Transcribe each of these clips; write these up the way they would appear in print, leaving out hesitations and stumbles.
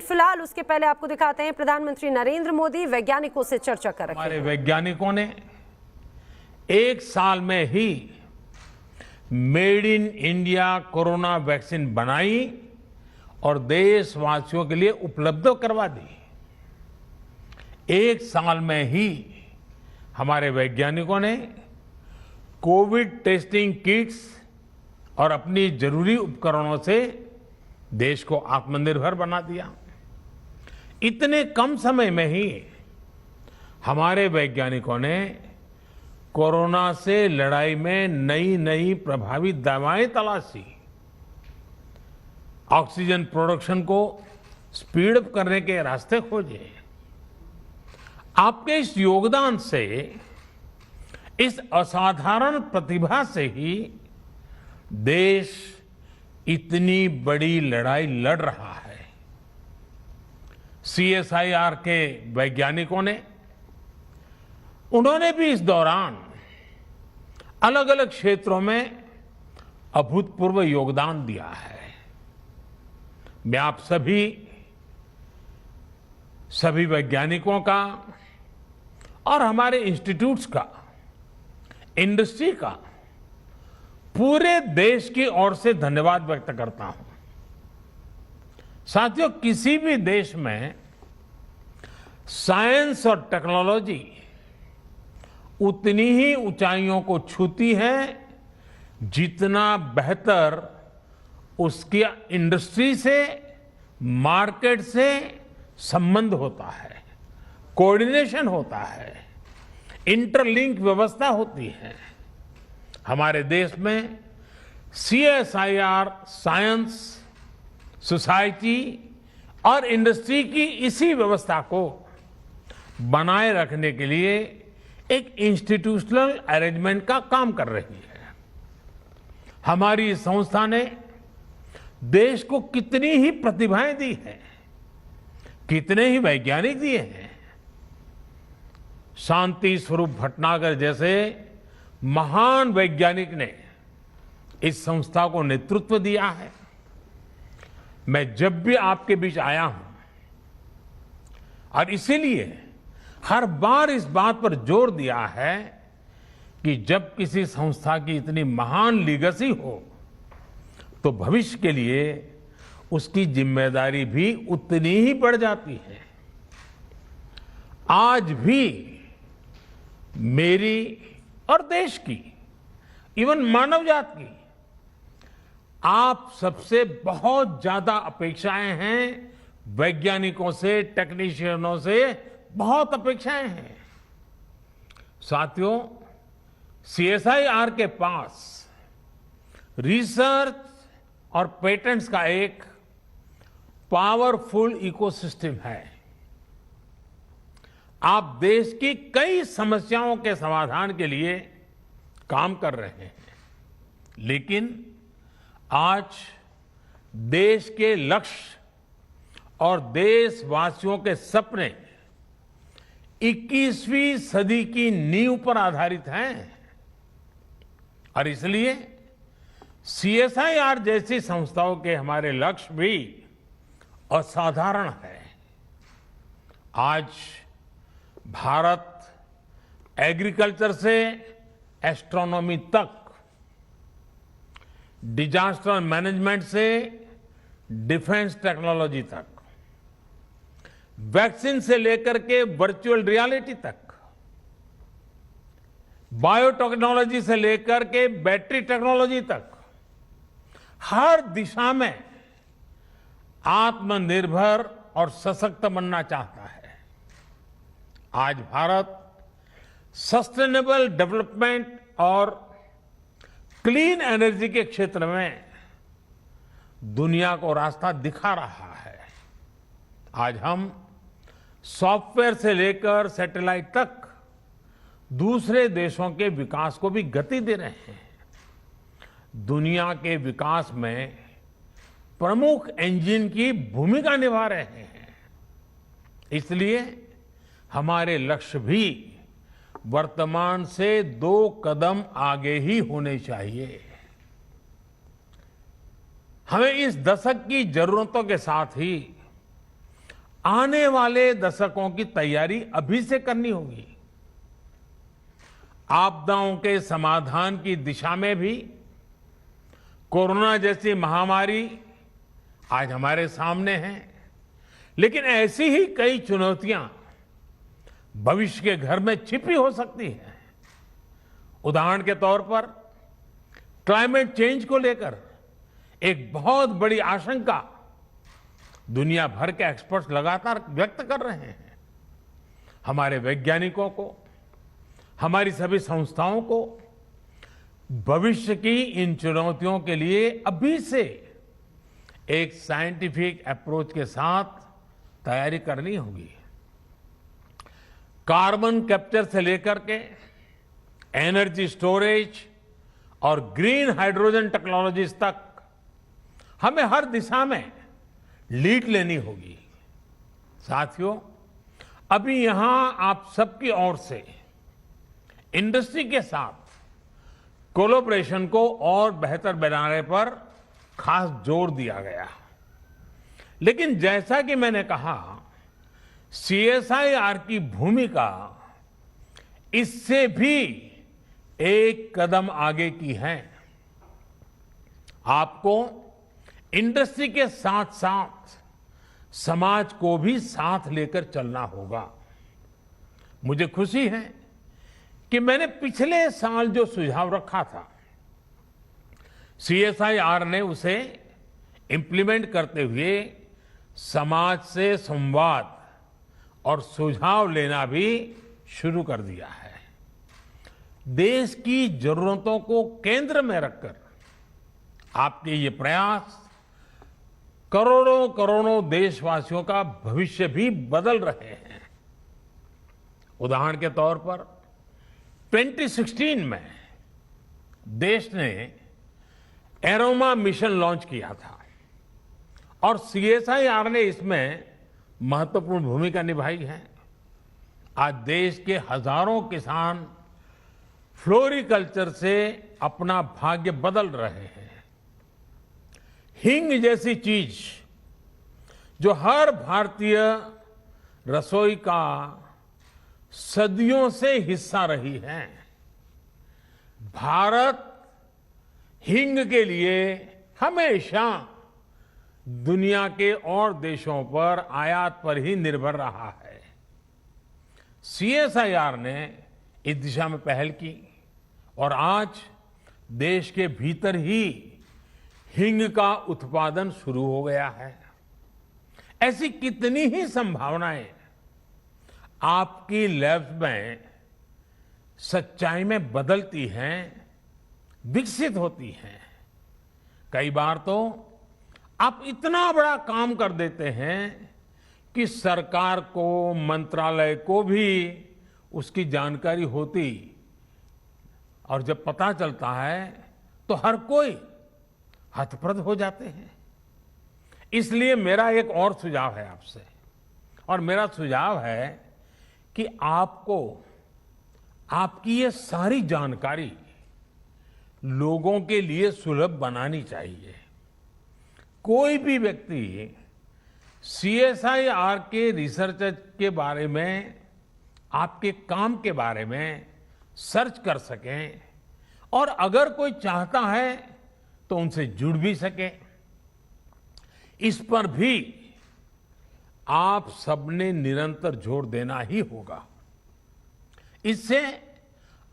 फिलहाल उसके पहले आपको दिखाते हैं प्रधानमंत्री नरेंद्र मोदी वैज्ञानिकों से चर्चा कर रहे हैं। हमारे वैज्ञानिकों ने एक साल में he made in India corona vaccine बनाई और देशवासियों के लिए उपलब्ध करवा दी। एक साल में ही हमारे वैज्ञानिकों ने कोविड टेस्टिंग किट्स और अपनी जरूरी उपकरणों से देश को आत्मनिर्भर बना दिया। इतने कम समय में ही हमारे वैज्ञानिकों ने कोरोना से लड़ाई में नई नई प्रभावी दवाएं तलाशी, ऑक्सीजन प्रोडक्शन को स्पीड अप करने के रास्ते खोजे। आपके इस योगदान से, इस असाधारण प्रतिभा से ही देश इतनी बड़ी लड़ाई लड़ रहा है। CSIR के वैज्ञानिकों ने, उन्होंने भी इस दौरान अलग अलग क्षेत्रों में अभूतपूर्व योगदान दिया है। मैं आप सभी वैज्ञानिकों का और हमारे इंस्टीट्यूट्स का, इंडस्ट्री का पूरे देश की ओर से धन्यवाद व्यक्त करता हूं। साथियों, किसी भी देश में साइंस और टेक्नोलॉजी उतनी ही ऊंचाइयों को छूती है जितना बेहतर उसकी इंडस्ट्री से, मार्केट से संबंध होता है, कोऑर्डिनेशन होता है, इंटरलिंक व्यवस्था होती है। हमारे देश में CSIR साइंस, सोसाइटी और इंडस्ट्री की इसी व्यवस्था को बनाए रखने के लिए एक इंस्टीट्यूशनल अरेंजमेंट का काम कर रही है। हमारी संस्था ने देश को कितनी ही प्रतिभाएं दी हैं, कितने ही वैज्ञानिक दिए हैं। शांति स्वरूप भटनागर जैसे महान वैज्ञानिक ने इस संस्था को नेतृत्व दिया है। मैं जब भी आपके बीच आया हूं और इसीलिए हर बार इस बात पर जोर दिया है कि जब किसी संस्था की इतनी महान लीगेसी हो तो भविष्य के लिए उसकी जिम्मेदारी भी उतनी ही बढ़ जाती है। आज भी मेरी और देश की, इवन मानव जात की, आप सबसे बहुत ज्यादा अपेक्षाएं हैं। वैज्ञानिकों से, टेक्नीशियनों से बहुत अपेक्षाएं हैं। साथियों, CSIR के पास रिसर्च और पेटेंट्स का एक पावरफुल इकोसिस्टम है। आप देश की कई समस्याओं के समाधान के लिए काम कर रहे हैं, लेकिन आज देश के लक्ष्य और देशवासियों के सपने 21वीं सदी की नींव पर आधारित हैं और इसलिए CSIR जैसी संस्थाओं के हमारे लक्ष्य भी असाधारण है। आज भारत एग्रीकल्चर से एस्ट्रोनॉमी तक, डिजास्टर मैनेजमेंट से डिफेंस टेक्नोलॉजी तक, वैक्सीन से लेकर के वर्चुअल रियलिटी तक, बायोटेक्नोलॉजी से लेकर के बैटरी टेक्नोलॉजी तक, हर दिशा में आत्मनिर्भर और सशक्त बनना चाहता है। आज भारत सस्टेनेबल डेवलपमेंट और क्लीन एनर्जी के क्षेत्र में दुनिया को रास्ता दिखा रहा है। आज हम सॉफ्टवेयर से लेकर सैटेलाइट तक दूसरे देशों के विकास को भी गति दे रहे हैं। दुनिया के विकास में प्रमुख इंजन की भूमिका निभा रहे हैं। इसलिए हमारे लक्ष्य भी वर्तमान से 2 कदम आगे ही होने चाहिए। हमें इस दशक की जरूरतों के साथ ही आने वाले दशकों की तैयारी अभी से करनी होगी। आपदाओं के समाधान की दिशा में भी कोरोना जैसी महामारी आज हमारे सामने है, लेकिन ऐसी ही कई चुनौतियां भविष्य के घर में छिपी हो सकती हैं। उदाहरण के तौर पर क्लाइमेट चेंज को लेकर एक बहुत बड़ी आशंका दुनिया भर के एक्सपर्ट्स लगातार व्यक्त कर रहे हैं। हमारे वैज्ञानिकों को, हमारी सभी संस्थाओं को भविष्य की इन चुनौतियों के लिए अभी से एक साइंटिफिक अप्रोच के साथ तैयारी करनी होगी। कार्बन कैप्चर से लेकर के एनर्जी स्टोरेज और ग्रीन हाइड्रोजन टेक्नोलॉजीज तक हमें हर दिशा में लीड लेनी होगी। साथियों, अभी यहां आप सबकी ओर से इंडस्ट्री के साथ कोलैबोरेशन को और बेहतर बनाने पर खास जोर दिया गया। लेकिन जैसा कि मैंने कहा, सीएसआईआर की भूमिका इससे भी एक कदम आगे की है। आपको इंडस्ट्री के साथ साथ समाज को भी साथ लेकर चलना होगा। मुझे खुशी है कि मैंने पिछले साल जो सुझाव रखा था, सीएसआईआर ने उसे इंप्लीमेंट करते हुए समाज से संवाद और सुझाव लेना भी शुरू कर दिया है। देश की जरूरतों को केंद्र में रखकर आपके ये प्रयास करोड़ों करोड़ों देशवासियों का भविष्य भी बदल रहे हैं। उदाहरण के तौर पर 2016 में देश ने एरोमा मिशन लॉन्च किया था और सीएसआईआर ने इसमें महत्वपूर्ण भूमिका निभाई है। आज देश के हजारों किसान फ्लोरिकल्चर से अपना भाग्य बदल रहे हैं। हींग जैसी चीज जो हर भारतीय रसोई का सदियों से हिस्सा रही है, भारत हींग के लिए हमेशा दुनिया के और देशों पर आयात पर ही निर्भर रहा है। सीएसआईआर ने इस दिशा में पहल की और आज देश के भीतर ही हींग का उत्पादन शुरू हो गया है। ऐसी कितनी ही संभावनाएं आपकी लैब्स में सच्चाई में बदलती हैं, विकसित होती हैं। कई बार तो आप इतना बड़ा काम कर देते हैं कि सरकार को, मंत्रालय को भी उसकी जानकारी होती, और जब पता चलता है तो हर कोई हतप्रभ हो जाते हैं। इसलिए मेरा एक और सुझाव है आपसे, और मेरा सुझाव है कि आपको आपकी ये सारी जानकारी लोगों के लिए सुलभ बनानी चाहिए। कोई भी व्यक्ति सीएसआईआर के रिसर्च के बारे में, आपके काम के बारे में सर्च कर सकें, और अगर कोई चाहता है तो उनसे जुड़ भी सके। इस पर भी आप सबने निरंतर जोर देना ही होगा। इससे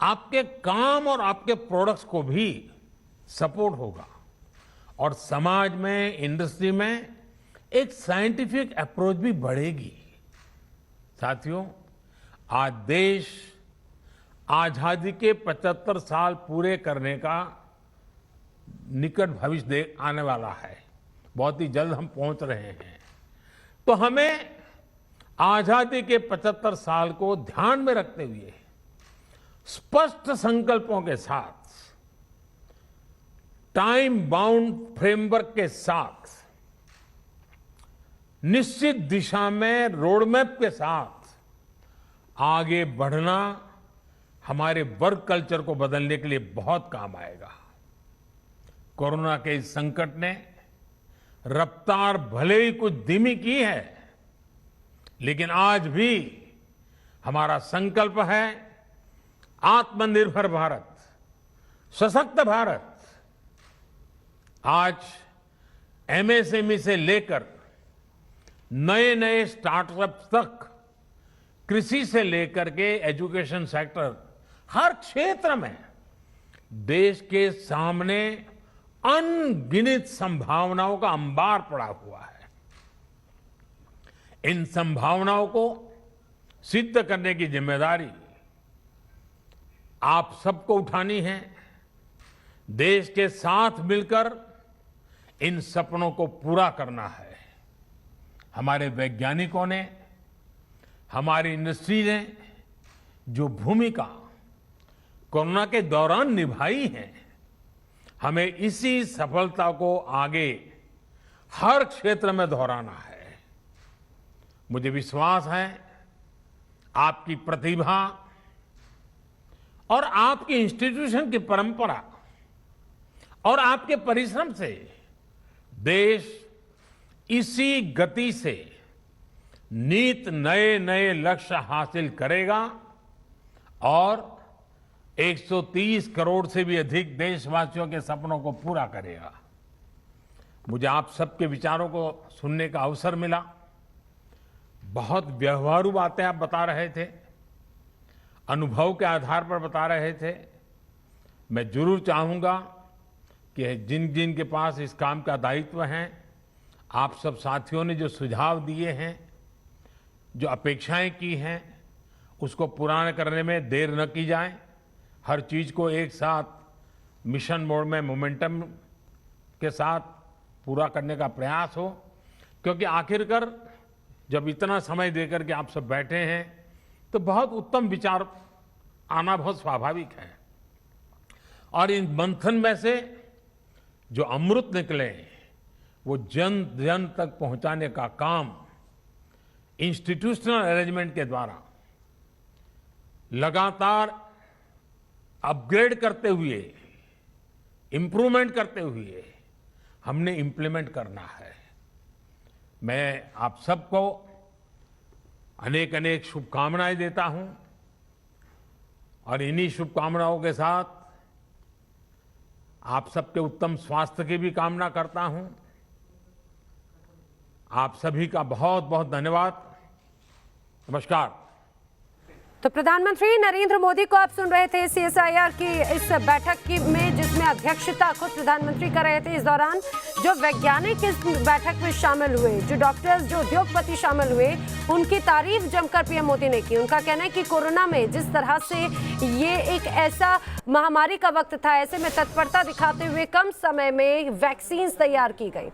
आपके काम और आपके प्रोडक्ट्स को भी सपोर्ट होगा और समाज में, इंडस्ट्री में एक साइंटिफिक अप्रोच भी बढ़ेगी। साथियों, आज देश आजादी के 75 साल पूरे करने का निकट भविष्य आने वाला है। बहुत ही जल्द हम पहुंच रहे हैं। तो हमें आजादी के 75 साल को ध्यान में रखते हुए स्पष्ट संकल्पों के साथ, टाइम बाउंड फ्रेमवर्क के साथ, निश्चित दिशा में रोडमैप के साथ आगे बढ़ना हमारे वर्क कल्चर को बदलने के लिए बहुत काम आएगा। कोरोना के इस संकट ने रफ्तार भले ही कुछ धीमी की है, लेकिन आज भी हमारा संकल्प है आत्मनिर्भर भारत, सशक्त भारत। आज एमएसएमई से लेकर नए नए स्टार्टअप्स तक, कृषि से लेकर के एजुकेशन सेक्टर, हर क्षेत्र में देश के सामने अनगिनत संभावनाओं का अंबार पड़ा हुआ है। इन संभावनाओं को सिद्ध करने की जिम्मेदारी आप सबको उठानी है। देश के साथ मिलकर इन सपनों को पूरा करना है। हमारे वैज्ञानिकों ने, हमारी इंडस्ट्री ने जो भूमिका कोरोना के दौरान निभाई है, हमें इसी सफलता को आगे हर क्षेत्र में दोहराना है। मुझे विश्वास है आपकी प्रतिभा और आपकी इंस्टीट्यूशन की परंपरा और आपके परिश्रम से देश इसी गति से नित नए नए लक्ष्य हासिल करेगा और 130 करोड़ से भी अधिक देशवासियों के सपनों को पूरा करेगा। मुझे आप सबके विचारों को सुनने का अवसर मिला। बहुत व्यवहारू बातें आप बता रहे थे, अनुभव के आधार पर बता रहे थे। मैं जरूर चाहूंगा कि जिन जिन के पास इस काम का दायित्व है, आप सब साथियों ने जो सुझाव दिए हैं, जो अपेक्षाएं की हैं, उसको पूरा करने में देर न की जाए। हर चीज को एक साथ मिशन मोड में मोमेंटम के साथ पूरा करने का प्रयास हो, क्योंकि आखिरकार जब इतना समय देकर के आप सब बैठे हैं तो बहुत उत्तम विचार आना बहुत स्वाभाविक है। और इन मंथन में से जो अमृत निकले वो जन जन तक पहुंचाने का काम इंस्टीट्यूशनल अरेंजमेंट के द्वारा लगातार अपग्रेड करते हुए, इंप्रूवमेंट करते हुए हमने इंप्लीमेंट करना है। मैं आप सबको अनेक अनेक शुभकामनाएं देता हूं और इन्हीं शुभकामनाओं के साथ आप सबके उत्तम स्वास्थ्य की भी कामना करता हूं। आप सभी का बहुत बहुत धन्यवाद। नमस्कार। तो प्रधानमंत्री नरेंद्र मोदी को आप सुन रहे थे सीएसआईआर की इस बैठक की में, जिसमें अध्यक्षता खुद प्रधानमंत्री कर रहे थे। इस दौरान जो वैज्ञानिक इस बैठक में शामिल हुए, जो डॉक्टर्स, जो उद्योगपति शामिल हुए, उनकी तारीफ जमकर पीएम मोदी ने की। उनका कहना है कि कोरोना में जिस तरह से ये एक ऐसा महामारी का वक्त था, ऐसे में तत्परता दिखाते हुए कम समय में वैक्सीन तैयार की गई।